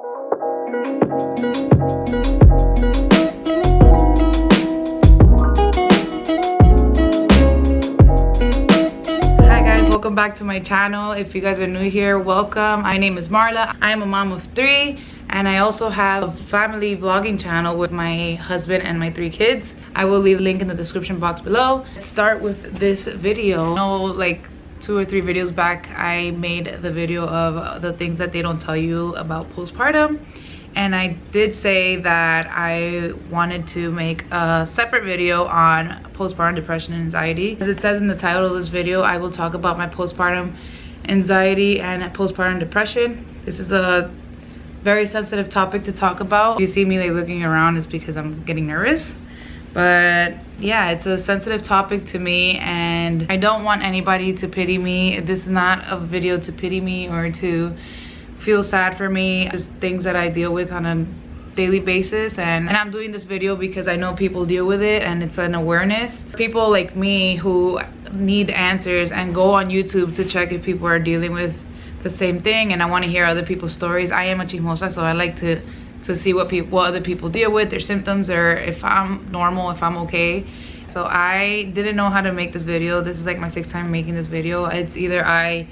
Welcome back to my channel. If you guys are new here, welcome. My name is Marla. I am a mom of 3 and I also have a family vlogging channel with my husband and my 3 kids. I will leave a link in the description box below. Let's start with this video. Like 2 or 3 videos back, I made the video of the things that they don't tell you about postpartum. And I did say that I wanted to make a separate video on postpartum depression and anxiety. As it says in the title of this video, I will talk about my postpartum anxiety and postpartum depression. This is a very sensitive topic to talk about. If you see me like looking around, it's because I'm getting nervous. But yeah, it's a sensitive topic to me and I don't want anybody to pity me. This is not a video to pity me or to feel sad for me. Just things that I deal with on a daily basis, and I'm doing this video because I know people deal with it and it's an awareness. People like me who need answers and go on YouTube to check if people are dealing with the same thing, and I want to hear other people's stories. I am a chismosa, so I like to see what other people deal with, their symptoms, or if I'm normal, if I'm okay. So I didn't know how to make this video. This is like my 6th time making this video. It's either I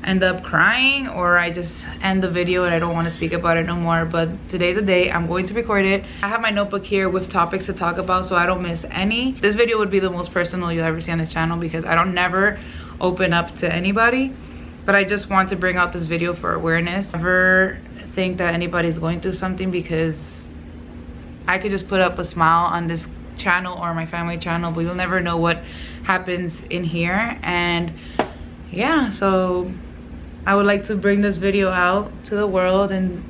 end up crying or I just end the video and I don't want to speak about it no more. But today's the day. I'm going to record it. I have my notebook here with topics to talk about so I don't miss any. This video would be the most personal you'll ever see on this channel because I don't never open up to anybody, but I just want to bring out this video for awareness. Never think that anybody's going through something, because I could just put up a smile on this channel or my family channel, but you'll never know what happens in here. And yeah, so I would like to bring this video out to the world, and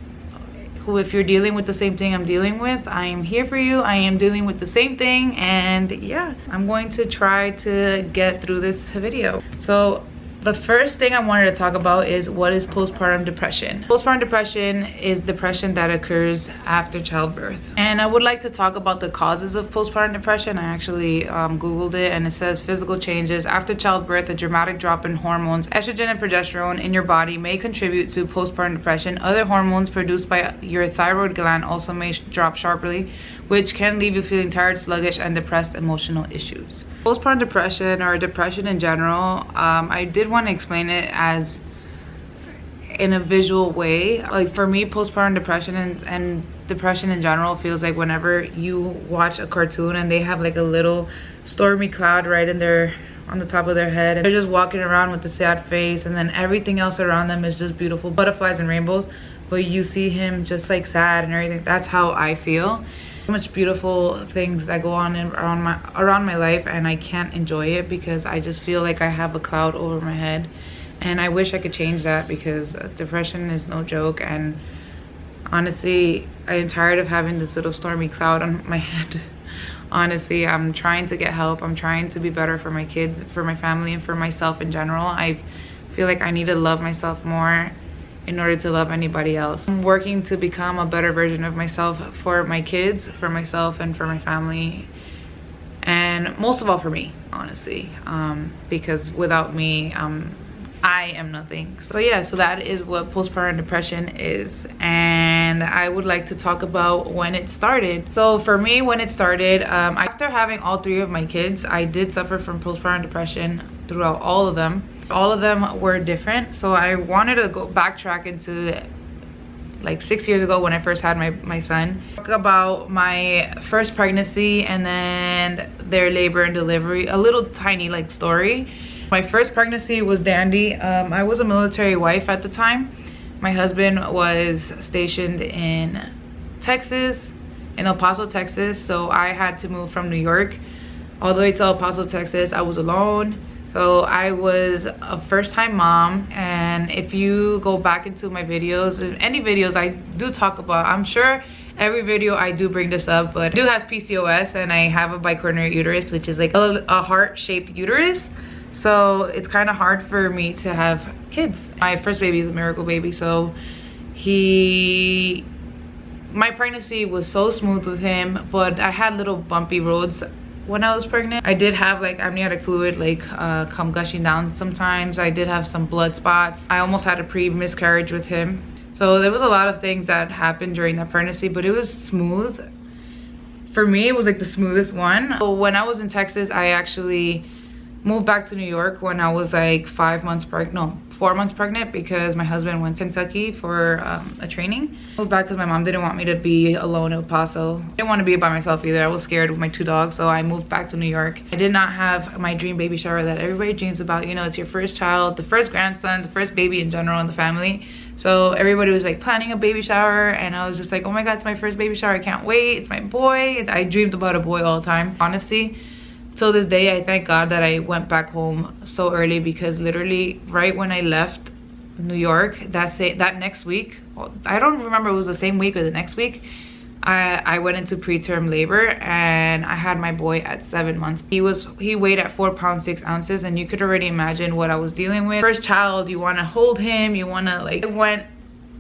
if you're dealing with the same thing I'm dealing with, I am here for you. I am dealing with the same thing, and yeah, I'm going to try to get through this video. So the first thing I wanted to talk about is, what is postpartum depression? Postpartum depression is depression that occurs after childbirth. And I would like to talk about the causes of postpartum depression. I actually Googled it, and it says physical changes after childbirth, a dramatic drop in hormones, estrogen and progesterone in your body may contribute to postpartum depression. Other hormones produced by your thyroid gland also may drop sharply, which can leave you feeling tired, sluggish, and depressed. Emotional issues. Postpartum depression, or depression in general, I did want to explain it as in a visual way. Like for me, postpartum depression and depression in general feels like whenever you watch a cartoon and they have like a little stormy cloud right in on the top of their head, and they're just walking around with a sad face, and then everything else around them is just beautiful butterflies and rainbows, but you see him just like sad and everything. That's how I feel. So much beautiful things that go on around my life, and I can't enjoy it because I just feel like I have a cloud over my head, and I wish I could change that, because depression is no joke. And honestly, I am tired of having this little stormy cloud on my head. Honestly, I'm trying to get help. I'm trying to be better for my kids, for my family, and for myself in general. I feel like I need to love myself more in order to love anybody else. I'm working to become a better version of myself for my kids, for myself, and for my family, and most of all for me, honestly, because without me, I am nothing. So yeah, so that is what postpartum depression is, and I would like to talk about when it started. So for me, when it started, after having all 3 of my kids, I did suffer from postpartum depression throughout all of them. All of them were different, so I wanted to go backtrack into like 6 years ago when I first had my son. Talk about my first pregnancy and then their labor and delivery, a little tiny like story. My first pregnancy was dandy. I was a military wife at the time. My husband was stationed in Texas, in El Paso, Texas, so I had to move from New York all the way to El Paso, Texas. I was alone. So I was a first-time mom, and if you go back into my videos, any videos I do talk about, I'm sure every video I do bring this up, but I do have PCOS and I have a bicornuate uterus, which is like a heart-shaped uterus. So it's kind of hard for me to have kids. My first baby is a miracle baby, so my pregnancy was so smooth with him, but I had little bumpy roads when I was pregnant. I did have like amniotic fluid come gushing down sometimes. I did have some blood spots. I almost had a miscarriage with him. So there was a lot of things that happened during that pregnancy, but it was smooth. For me, it was like the smoothest one. So when I was in Texas, I actually moved back to New York when I was like 4 months pregnant, because my husband went to Kentucky for a training. I moved back because my mom didn't want me to be alone in El Paso. I didn't want to be by myself either. I was scared with my 2 dogs, so I moved back to New York. I did not have my dream baby shower that everybody dreams about. You know, it's your first child, the first grandson, the first baby in general in the family. So everybody was like planning a baby shower, and I was just like, oh my god, it's my first baby shower, I can't wait, it's my boy. I dreamed about a boy all the time. Honestly, till this day, I thank God that I went back home so early, because literally right when I left New York, that next week, I don't remember if it was the same week or the next week, I went into preterm labor, and I had my boy at 7 months. He weighed at 4 pounds 6 ounces, and you could already imagine what I was dealing with. First child, you want to hold him, you want to like. I went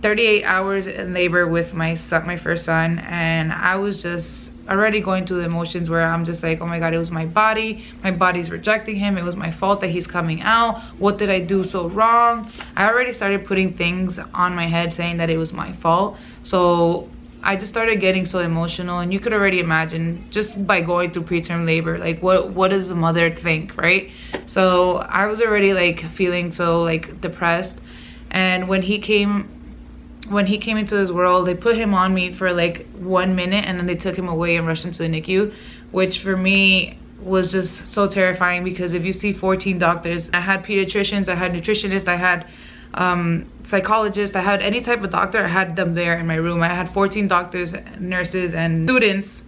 38 hours in labor with my first son, and I was just already going through the emotions where I'm just like, oh my god, it was my body's rejecting him, it was my fault that he's coming out, what did I do so wrong? I already started putting things on my head saying that it was my fault. So I just started getting so emotional, and you could already imagine just by going through preterm labor, like what does a mother think, right? So I was already like feeling so like depressed. And when he came into this world, they put him on me for like 1 minute, and then they took him away and rushed him to the NICU, which for me was just so terrifying, because if you see 14 doctors, I had pediatricians, I had nutritionists, I had psychologists, I had any type of doctor, I had them there in my room. I had 14 doctors, nurses, and students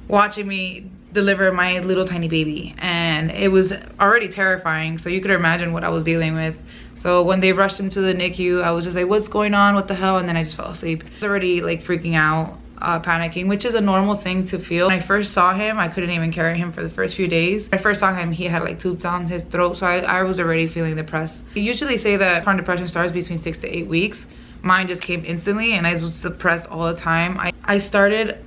watching me deliver my little tiny baby, and it was already terrifying, so you could imagine what I was dealing with. So when they rushed him to the NICU, I was just like, what's going on, what the hell? And then I just fell asleep. I was already like freaking out, panicking, which is a normal thing to feel. When I first saw him, I couldn't even carry him for the first few days. When I first saw him, he had like tubes down his throat, so I was already feeling depressed. They usually say that postpartum depression starts between 6 to 8 weeks. Mine just came instantly, and I was depressed all the time. I started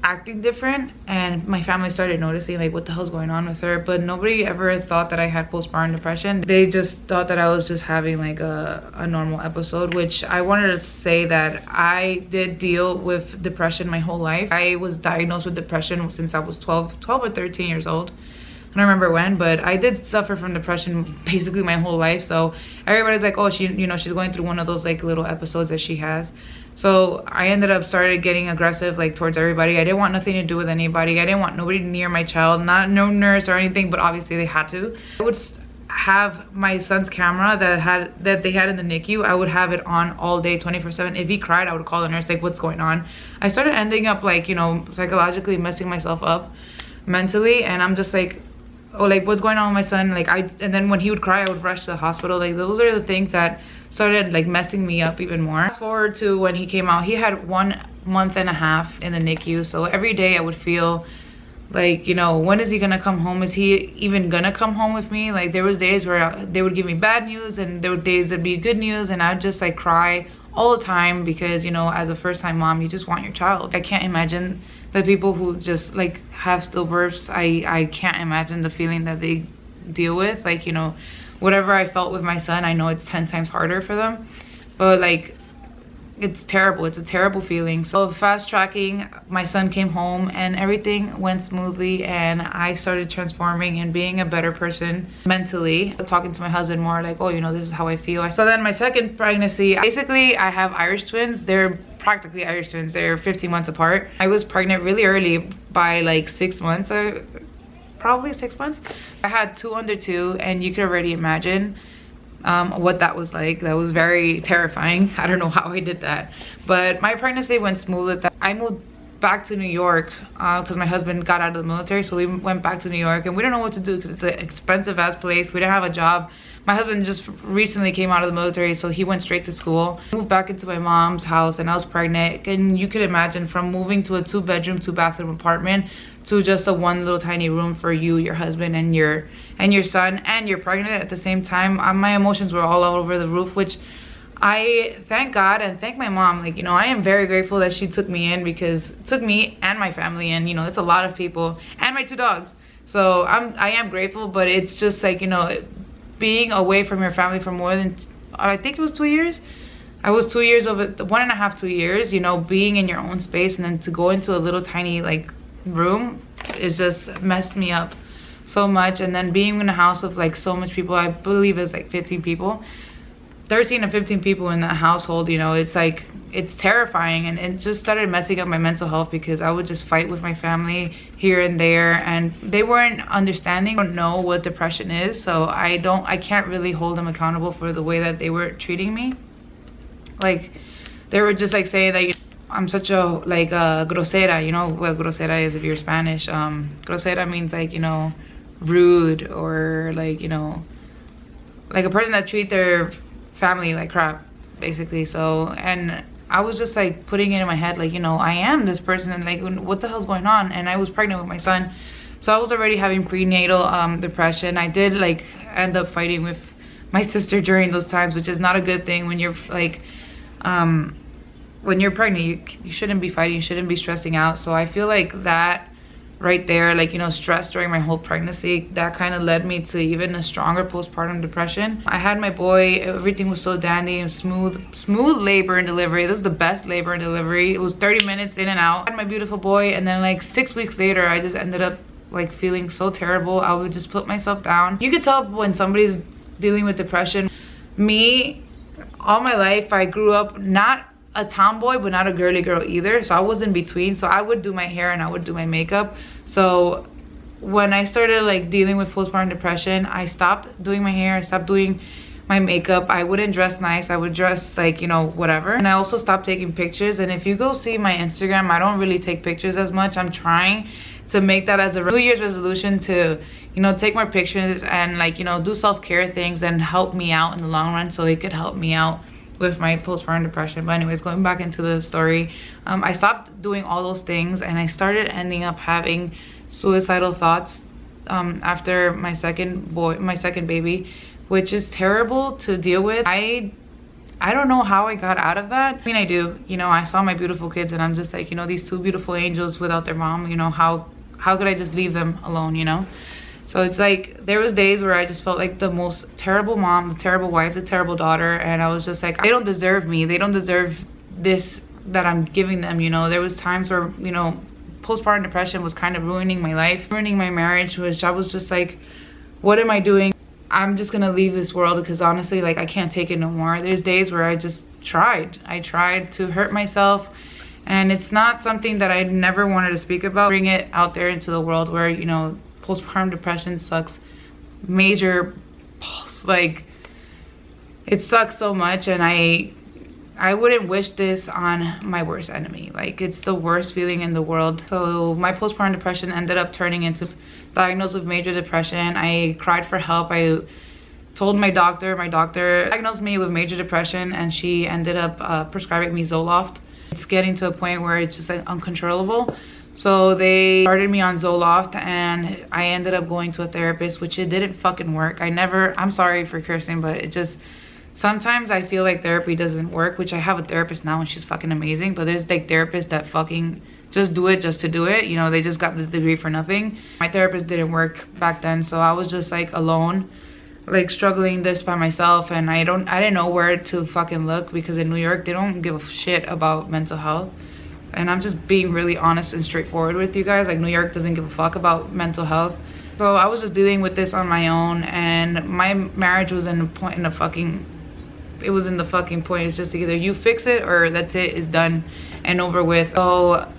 acting different, and my family started noticing like what the hell's going on with her, but nobody ever thought that I had postpartum depression. They just thought that I was just having like a normal episode, which I wanted to say that I did deal with depression my whole life. I was diagnosed with depression since I was 12 or 13 years old. I don't remember when, but I did suffer from depression basically my whole life. So everybody's like, oh, she's going through one of those like little episodes that she has. So I ended up started getting aggressive like towards everybody. I didn't want nothing to do with anybody. I didn't want nobody near my child, no nurse or anything, but obviously they had to. I would have my son's camera that they had in the NICU. I would have it on all day 24/7. If he cried, I would call the nurse like, what's going on? I started ending up like, you know, psychologically messing myself up mentally, and I'm just like, oh, like what's going on with my son? Like and then when he would cry, I would rush to the hospital. Like those are the things that started like messing me up even more. Fast forward to when he came out, he had 1.5 months in the NICU. So every day I would feel like, you know, when is he gonna come home? Is he even gonna come home with me? Like there was days where they would give me bad news, and there were days that'd be good news, and I'd just like cry all the time, because, you know, as a first-time mom, you just want your child. I can't imagine the people who just like have stillbirths. I can't imagine the feeling that they deal with. Like, you know, whatever I felt with my son, I know it's 10 times harder for them, but like it's terrible. It's a terrible feeling. So fast tracking, my son came home and everything went smoothly, and I started transforming and being a better person mentally. Talking to my husband more like, oh, you know, this is how I feel. So then my second pregnancy, basically I have Irish twins. They're practically Irish twins. They're 15 months apart. I was pregnant really early by like 6 months, probably 6 months. I had 2 under 2, and you could already imagine what that was like. That was very terrifying. I don't know how I did that, but my pregnancy went smooth with that. I moved back to New York because my husband got out of the military, so we went back to New York, and we don't know what to do because it's an expensive ass place. We didn't have a job. My husband just recently came out of the military, so he went straight to school. I moved back into my mom's house, and I was pregnant, and you could imagine from moving to a 2-bedroom 2-bathroom apartment to just a 1 little tiny room for you, your husband, and your son, and you're pregnant at the same time. My emotions were all over the roof, which I thank God and thank my mom. Like, you know, I am very grateful that she took me in, because it took me and my family in. You know, it's a lot of people, and my 2 dogs. So I am grateful, but it's just like, you know, being away from your family for more than, I think it was 2 years. I was 2 years of it, 1.5, 2 years, you know, being in your own space, and then to go into a little tiny like room, it just messed me up so much. And then being in a house with like so much people, I believe it's like 15 people, 13 to 15 people in that household, you know, it's like, it's terrifying. And it just started messing up my mental health, because I would just fight with my family here and there, and they weren't understanding or know what depression is. So I can't really hold them accountable for the way that they were treating me. Like, they were just like saying that I'm such a like grosera. You know what grosera is if you're Spanish. Grosera means like, you know, rude, or like, you know, like a person that treat their family like crap, basically. So, and I was just like putting it in my head, like, you know, I am this person, and like, what the hell's going on? And I was pregnant with my son, so I was already having prenatal depression. I did like end up fighting with my sister during those times, which is not a good thing when you're like when you're pregnant. You shouldn't be fighting, you shouldn't be stressing out. So I feel like that right there, like, you know, stress during my whole pregnancy, that kind of led me to even a stronger postpartum depression. I had my boy, everything was so dandy and smooth labor and delivery. This is the best labor and delivery. It was 30 minutes in and out. I had my beautiful boy, and then like 6 weeks later, I just ended up like feeling so terrible. I would just put myself down. You could tell when somebody's dealing with depression. Me, all my life, I grew up not a tomboy, but not a girly girl either. So I was in between. So I would do my hair and I would do my makeup. So when I started like dealing with postpartum depression, I stopped doing my hair, I stopped doing my makeup. I wouldn't dress nice, I would dress like, you know, whatever. And I also stopped taking pictures. And if you go see my Instagram, I don't really take pictures as much. I'm trying to make that as a New Year's resolution to, you know, take more pictures and like, you know, do self-care things and help me out in the long run, so it could help me out with my postpartum depression. But anyways, going back into the story, I stopped doing all those things, and I started ending up having suicidal thoughts after my second baby, which is terrible to deal with. I don't know how I got out of that. I mean, I do, you know, I saw my beautiful kids, and I'm just like, you know, these two beautiful angels without their mom, you know, how could I just leave them alone, you know? So it's like, there was days where I just felt like the most terrible mom, the terrible wife, the terrible daughter. And I was just like, they don't deserve me. They don't deserve this that I'm giving them, you know? There was times where, you know, postpartum depression was kind of ruining my life, ruining my marriage, which I was just like, what am I doing? I'm just gonna leave this world, because honestly, like, I can't take it no more. There's days where I just tried. I tried to hurt myself. And it's not something that I never wanted to speak about. Bring it out there into the world where, you know, postpartum depression sucks major, like, it sucks so much. And I wouldn't wish this on my worst enemy. Like, it's the worst feeling in the world. So my postpartum depression ended up turning into diagnosed with major depression. I cried for help. I told my doctor diagnosed me with major depression, and she ended up prescribing me Zoloft. It's getting to a point where it's just like uncontrollable. So they started me on Zoloft, and I ended up going to a therapist, which it didn't fucking work. I'm sorry for cursing, but it just, sometimes I feel like therapy doesn't work, which I have a therapist now and she's fucking amazing. But there's like therapists that fucking just do it just to do it. You know, they just got this degree for nothing. My therapist didn't work back then. So I was just like alone, like struggling this by myself. And I didn't know where to fucking look, because in New York, they don't give a shit about mental health. And I'm just being really honest and straightforward with you guys. Like, New York doesn't give a fuck about mental health. So I was just dealing with this on my own, and my marriage was in the point, it was in the fucking point. It's just either you fix it or that's it, it's done and over with. So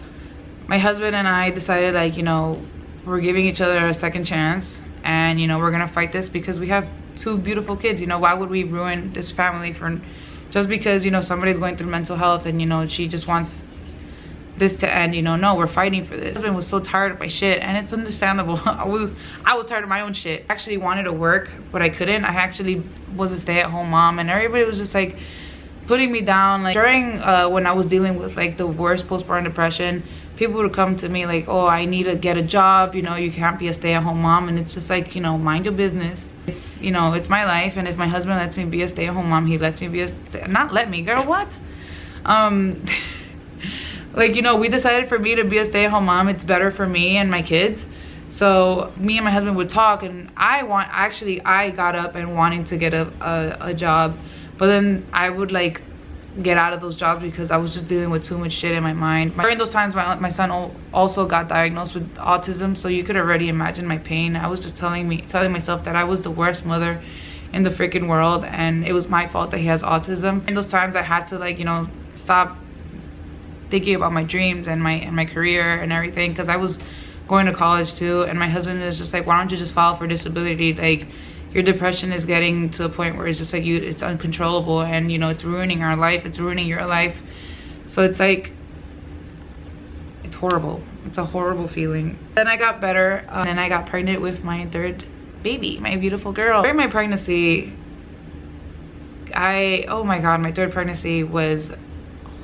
my husband and I decided, like, you know, we're giving each other a second chance, and, you know, we're gonna fight this because we have two beautiful kids. You know, why would we ruin this family for just because, you know, somebody's going through mental health and, you know, she just wants this to end? You know, no, we're fighting for this. My husband was so tired of my shit, and it's understandable. I was tired of my own shit. I actually wanted to work, but I couldn't. I actually was a stay-at-home mom, and everybody was just like putting me down. Like, during when I was dealing with like the worst postpartum depression, people would come to me like, oh, I need to get a job, you know, you can't be a stay-at-home mom. And it's just like, you know, mind your business. It's, you know, it's my life, and if my husband lets me be a stay-at-home mom, he lets me be not let me, girl, what? Like, you know, we decided for me to be a stay-at-home mom. It's better for me and my kids. So me and my husband would talk, and I got up and wanting to get a job, but then I would like get out of those jobs because I was just dealing with too much shit in my mind. During those times, my son also got diagnosed with autism, so you could already imagine my pain. I was just telling myself that I was the worst mother in the freaking world, and it was my fault that he has autism. In those times, I had to, like, you know, stop thinking about my dreams and my career and everything, because I was going to college too. And my husband is just like, why don't you just file for disability? Like, your depression is getting to a point where it's just like it's uncontrollable, and you know, it's ruining our life, it's ruining your life. So it's like, it's horrible. It's a horrible feeling. Then I got better, and then I got pregnant with my third baby, my beautiful girl. During my pregnancy, oh my god, my third pregnancy was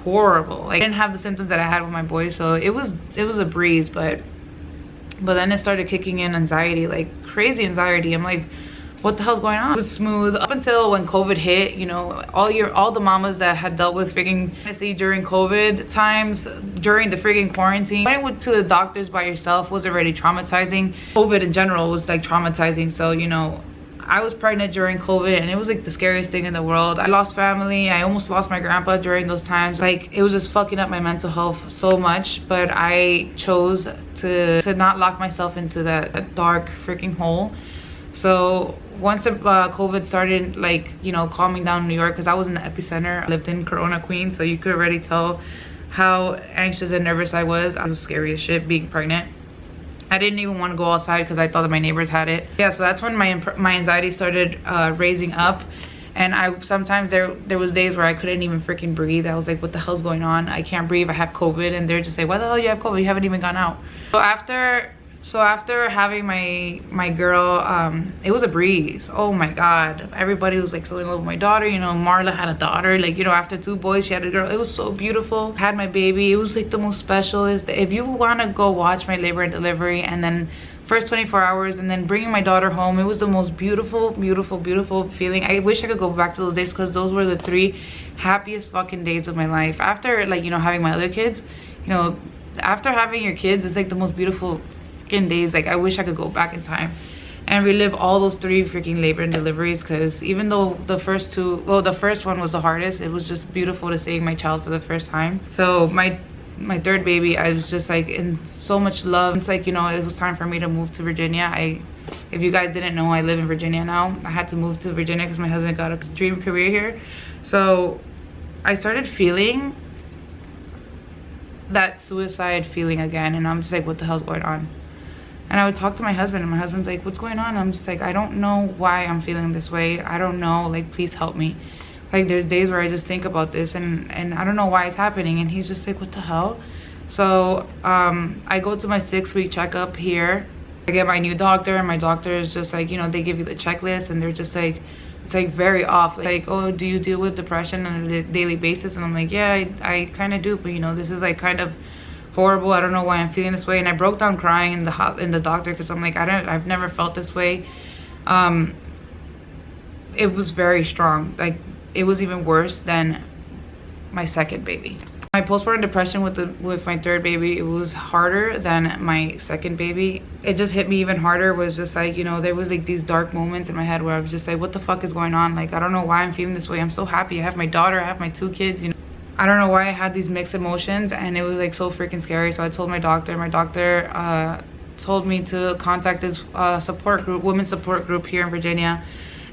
horrible. Like, I didn't have the symptoms that I had with my boy, so it was a breeze. But then it started kicking in anxiety, like crazy anxiety. I'm like, what the hell's going on? It was smooth up until when COVID hit. You know, all the mamas that had dealt with freaking pregnancy during COVID times, during the freaking quarantine, going to the doctors by yourself was already traumatizing. COVID in general was like traumatizing. So, you know, I was pregnant during COVID, and it was like the scariest thing in the world. I lost family. I almost lost my grandpa during those times. Like, it was just fucking up my mental health so much. But I chose to not lock myself into that dark freaking hole. So once COVID started, like, you know, calming down in New York, because I was in the epicenter. I lived in Corona, Queens, so you could already tell how anxious and nervous I was. It was scary as shit being pregnant. I didn't even want to go outside because I thought that my neighbors had it. Yeah, so that's when my anxiety started raising up. And sometimes there was days where I couldn't even freaking breathe. I was like, what the hell's going on? I can't breathe, I have COVID. And they're just like, why the hell you have COVID? You haven't even gone out. So after having my girl, it was a breeze. Oh my god, everybody was like so in love with my daughter. You know, Marla had a daughter. Like, you know, after 2 boys, she had a girl. It was so beautiful. I had my baby. It was like the most special. If you want to go watch my labor and delivery, and then first 24 hours, and then bringing my daughter home, it was the most beautiful feeling. I wish I could go back to those days, because those were the 3 happiest fucking days of my life. After, like, you know, having my other kids, you know, after having your kids, it's like the most beautiful days. Like, I wish I could go back in time and relive all those 3 freaking labor and deliveries, because even though the first 2, well, the first one was the hardest, it was just beautiful to seeing my child for the first time. So my third baby, I was just like in so much love. It's like, you know, it was time for me to move to Virginia. If you guys didn't know, I live in Virginia now. I had to move to Virginia because my husband got a dream career here. So I started feeling that suicide feeling again, and I'm just like, what the hell's going on? And I would talk to my husband, and my husband's like, what's going on? I'm just like, I don't know why I'm feeling this way. I don't know, like, please help me. Like, there's days where I just think about this, and I don't know why it's happening. And he's just like, what the hell? So I go to my 6-week checkup here. I get my new doctor, and my doctor is just like, you know, they give you the checklist, and they're just like, it's like very off. Like, oh, do you deal with depression on a daily basis? And I'm like, yeah, I kind of do, but you know, this is like kind of horrible. I don't know why I'm feeling this way. And I broke down crying in the doctor, because I'm like, I've never felt this way. It was very strong. Like, it was even worse than my second baby. My postpartum depression with my third baby, it was harder than my second baby. It just hit me even harder. It was just like, you know, there was like these dark moments in my head where I was just like, what the fuck is going on? Like, I don't know why I'm feeling this way. I'm so happy. I have my daughter, I have my 2 kids, you know. I don't know why I had these mixed emotions, and it was like so freaking scary. So I told my doctor. My doctor told me to contact this support group, women's support group here in Virginia.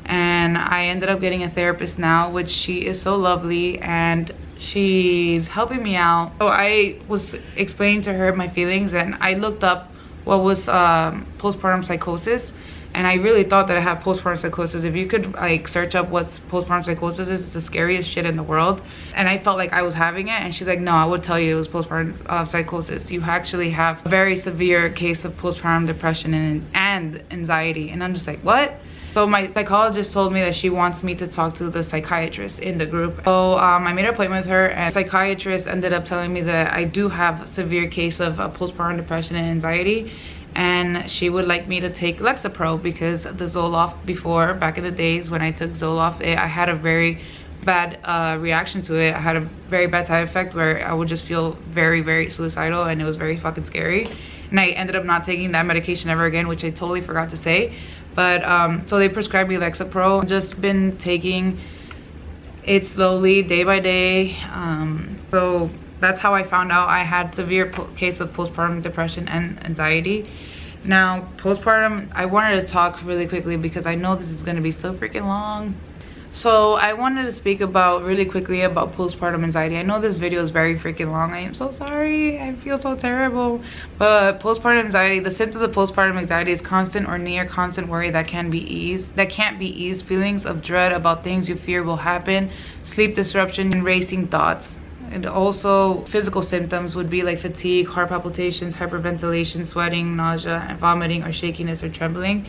And I ended up getting a therapist now, which she is so lovely, and she's helping me out. So I was explaining to her my feelings, and I looked up what was postpartum psychosis. And I really thought that I had postpartum psychosis. If you could like search up what's postpartum psychosis is, it's the scariest shit in the world. And I felt like I was having it, and she's like, no, I would tell you it was postpartum psychosis. You actually have a very severe case of postpartum depression and anxiety. And I'm just like, what? So my psychologist told me that she wants me to talk to the psychiatrist in the group. So I made an appointment with her, and the psychiatrist ended up telling me that I do have a severe case of postpartum depression and anxiety. And she would like me to take Lexapro, because the Zoloft before, back in the days when I took Zoloft, I had a very bad reaction to it. I had a very bad side effect where I would just feel very suicidal, and it was very fucking scary. And I ended up not taking that medication ever again, which I totally forgot to say. But so they prescribed me Lexapro. I've just been taking it's slowly, day by day. So that's how I found out I had severe case of postpartum depression and anxiety. Now, postpartum, I wanted to talk really quickly because I know this is going to be so freaking long. So I wanted to speak about really quickly about postpartum anxiety. I know this video is very freaking long. I am so sorry. I feel so terrible. But postpartum anxiety, the symptoms of postpartum anxiety is constant or near constant worry that can't be eased, feelings of dread about things you fear will happen, sleep disruption, and racing thoughts. And also physical symptoms would be like fatigue, heart palpitations, hyperventilation, sweating, nausea, and vomiting, or shakiness or trembling.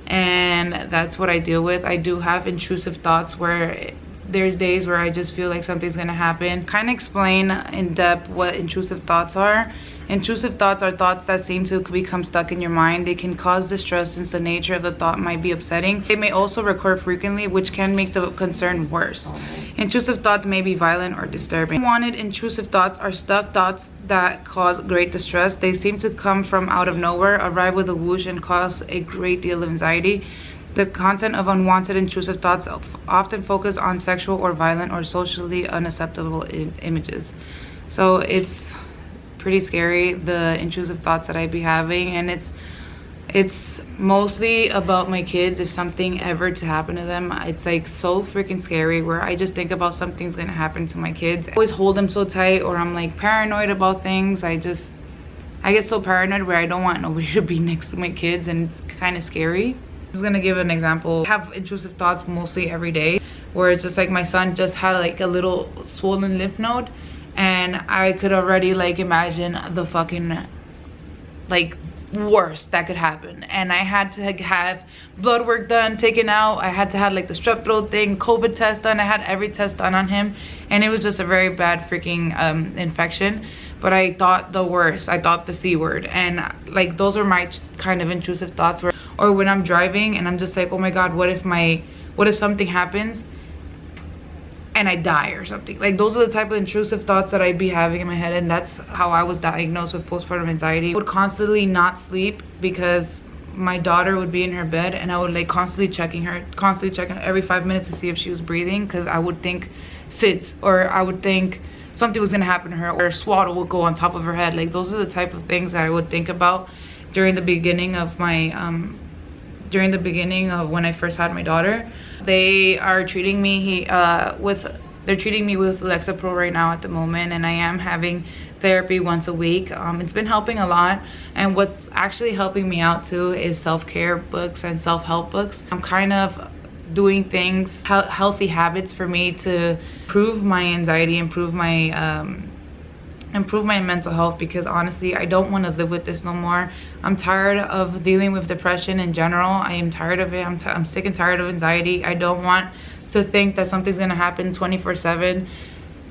And that's what I deal with. I do have intrusive thoughts where there's days where I just feel like something's gonna happen. Kind of explain in depth what intrusive thoughts are. Intrusive thoughts are thoughts that seem to become stuck in your mind. They can cause distress since the nature of the thought might be upsetting. They may also recur frequently, which can make the concern worse. Intrusive thoughts may be violent or disturbing. Unwanted intrusive thoughts are stuck thoughts that cause great distress. They seem to come from out of nowhere, arrive with a whoosh, and cause a great deal of anxiety. The content of unwanted intrusive thoughts often focus on sexual or violent or socially unacceptable images. So it's pretty scary, the intrusive thoughts that I be having, and it's mostly about my kids. If something ever to happen to them, it's like so freaking scary where I just think about something's gonna happen to my kids. I always hold them so tight, or I'm like paranoid about things. I get so paranoid where I don't want nobody to be next to my kids, and it's kind of scary. I'm just gonna give an example. I have intrusive thoughts mostly every day where it's just like my son just had like a little swollen lymph node, and I could already like imagine the fucking like worst that could happen. And I had to have blood work done, taken out. I had to have like the strep throat thing, COVID test done. I had every test done on him, and it was just a very bad freaking infection. But I thought the worst. I thought the C word, and like those were my kind of intrusive thoughts. Or when I'm driving and I'm just like, oh my god, what if something happens and I die or something? Like those are the type of intrusive thoughts that I'd be having in my head. And that's how I was diagnosed with postpartum anxiety. I would constantly not sleep because my daughter would be in her bed, and I would like constantly checking every 5 minutes to see if she was breathing, because I would think SIDS, or I would think something was gonna happen to her, or a swaddle would go on top of her head. Like those are the type of things that I would think about during the beginning of my when I first had my daughter. They are treating me they're treating me with Lexapro right now at the moment, and I am having therapy once a week. It's been helping a lot, and what's actually helping me out too is self-care books and self-help books. I'm kind of doing things, healthy habits for me to improve my anxiety, improve my mental health, because honestly I don't want to live with this no more. I'm tired of dealing with depression in general. I am tired of it. I'm sick and tired of anxiety. I don't want to think that something's gonna happen 24/7.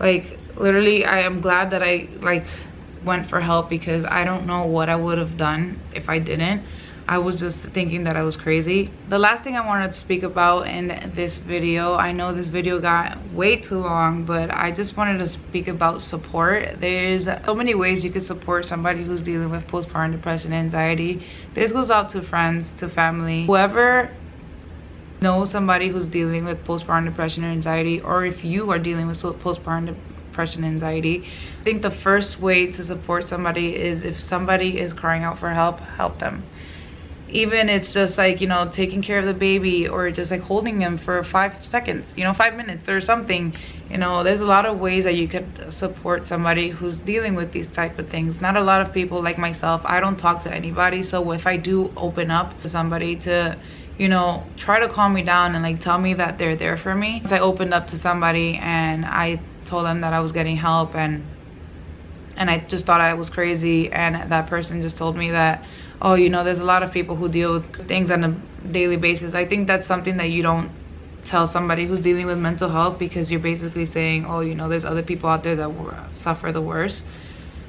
Like literally, I am glad that I like went for help, because I don't know what I would have done if I didn't. I was just thinking that I was crazy. The last thing I wanted to speak about in this video, I know this video got way too long, but I just wanted to speak about support. There's so many ways you can support somebody who's dealing with postpartum depression and anxiety. This goes out to friends, to family, whoever knows somebody who's dealing with postpartum depression or anxiety, or if you are dealing with postpartum depression and anxiety. I think the first way to support somebody is, if somebody is crying out for help, help them. Even it's just like, you know, taking care of the baby, or just like holding them for 5 seconds, you know, 5 minutes or something. You know, there's a lot of ways that you could support somebody who's dealing with these type of things. Not a lot of people, like myself, I don't talk to anybody. So if I do open up to somebody to, you know, try to calm me down and like tell me that they're there for me. I opened up to somebody and I told them that I was getting help, and I just thought I was crazy, and that person just told me that, oh, you know, there's a lot of people who deal with things on a daily basis. I think that's something that you don't tell somebody who's dealing with mental health, because you're basically saying, oh, you know, there's other people out there that suffer the worst,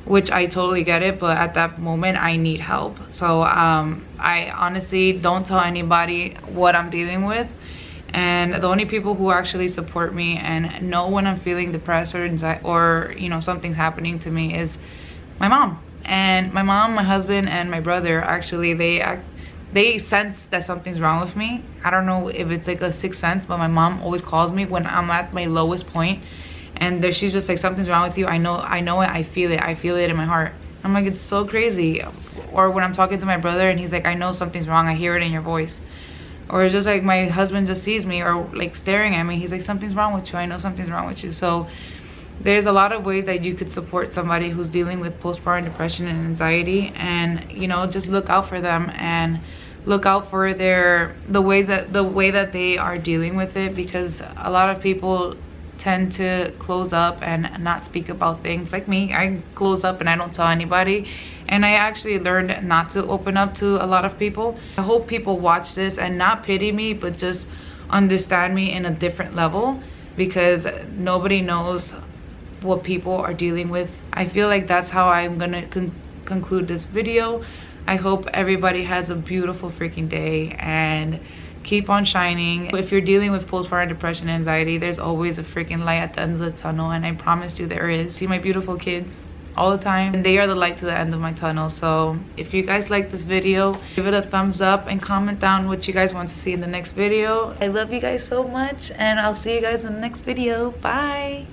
which I totally get it, but at that moment I need help. So I honestly don't tell anybody what I'm dealing with, and the only people who actually support me and know when I'm feeling depressed or anxiety, or you know, something's happening to me, is my mom. And my mom, my husband, and my brother. Actually, they sense that something's wrong with me. I don't know if it's like a sixth sense, but my mom always calls me when I'm at my lowest point, and she's just like, something's wrong with you. I know it. I feel it in my heart. I'm like, it's so crazy. Or when I'm talking to my brother and he's like, I know something's wrong. I hear it in your voice. Or it's just like my husband just sees me or like staring at me. He's like, something's wrong with you. I know something's wrong with you. So there's a lot of ways that you could support somebody who's dealing with postpartum depression and anxiety, and you know, just look out for them and look out for the way that they are dealing with it, because a lot of people tend to close up and not speak about things. Like me, I close up and I don't tell anybody, and I actually learned not to open up to a lot of people. I hope people watch this and not pity me, but just understand me in a different level, because nobody knows what people are dealing with. I feel like that's how I'm gonna conclude this video. I hope everybody has a beautiful freaking day and keep on shining. If you're dealing with postpartum depression and anxiety, there's always a freaking light at the end of the tunnel, and I promise you there is. See my beautiful kids all the time, and they are the light to the end of my tunnel. So if you guys like this video, give it a thumbs up and comment down what you guys want to see in the next video. I love you guys so much, and I'll see you guys in the next video. Bye.